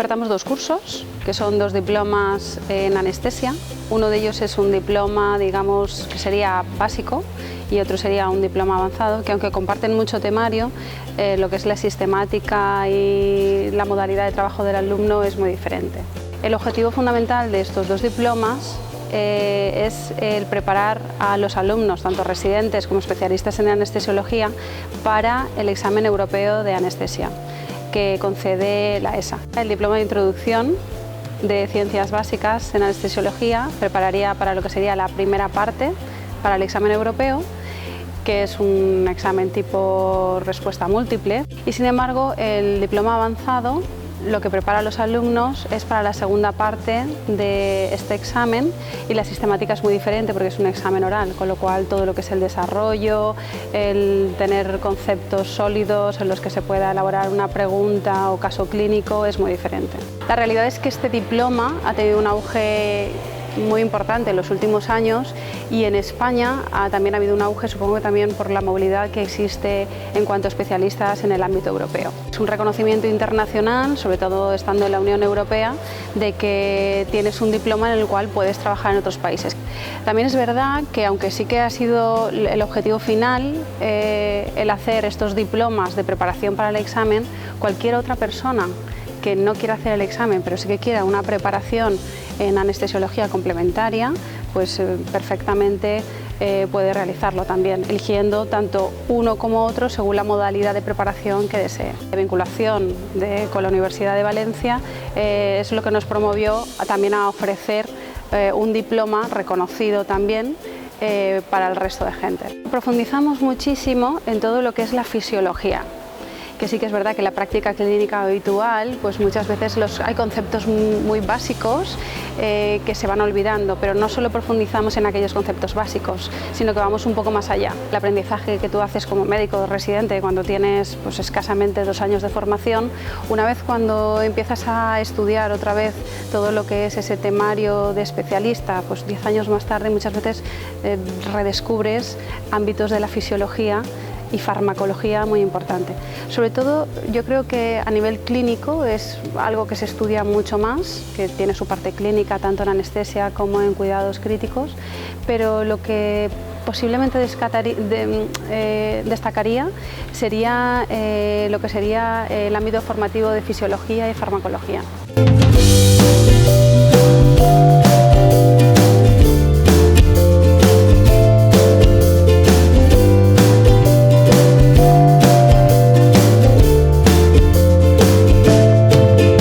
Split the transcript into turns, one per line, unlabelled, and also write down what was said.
Ofertamos dos cursos, que son dos diplomas en anestesia. Uno de ellos es un diploma, digamos, que sería básico, y otro sería un diploma avanzado, que aunque comparten mucho temario, lo que es la sistemática y la modalidad de trabajo del alumno es muy diferente. El objetivo fundamental de estos dos diplomas es el preparar a los alumnos, tanto residentes como especialistas en anestesiología, para el examen europeo de anestesia que concede la ESA. El diploma de introducción de ciencias básicas en anestesiología prepararía para lo que sería la primera parte para el examen europeo, que es un examen tipo respuesta múltiple, y sin embargo el diploma avanzado lo que prepara a los alumnos es para la segunda parte de este examen, y la sistemática es muy diferente porque es un examen oral, con lo cual todo lo que es el desarrollo, el tener conceptos sólidos en los que se pueda elaborar una pregunta o caso clínico es muy diferente. La realidad es que este diploma ha tenido un auge muy importante en los últimos años, y en España también ha habido un auge, supongo que también por la movilidad que existe en cuanto a especialistas en el ámbito europeo. Es un reconocimiento internacional, sobre todo estando en la Unión Europea, de que tienes un diploma en el cual puedes trabajar en otros países. También es verdad que, aunque sí que ha sido el objetivo final el hacer estos diplomas de preparación para el examen, cualquier otra persona que no quiera hacer el examen, pero sí que quiera una preparación en anestesiología complementaria, pues perfectamente puede realizarlo también, eligiendo tanto uno como otro según la modalidad de preparación que desee. La vinculación con la Universidad de Valencia es lo que nos promovió también a ofrecer un diploma reconocido también para el resto de gente. Profundizamos muchísimo en todo lo que es la fisiología, que sí que es verdad que en la práctica clínica habitual pues muchas veces hay conceptos muy básicos que se van olvidando, pero no solo profundizamos en aquellos conceptos básicos, sino que vamos un poco más allá. El aprendizaje que tú haces como médico residente cuando tienes pues escasamente 2 años de formación, una vez cuando empiezas a estudiar otra vez todo lo que es ese temario de especialista, pues 10 años más tarde muchas veces redescubres ámbitos de la fisiología y farmacología muy importante. Sobre todo yo creo que a nivel clínico es algo que se estudia mucho más, que tiene su parte clínica tanto en anestesia como en cuidados críticos, pero lo que posiblemente destacaría sería lo que sería el ámbito formativo de fisiología y farmacología.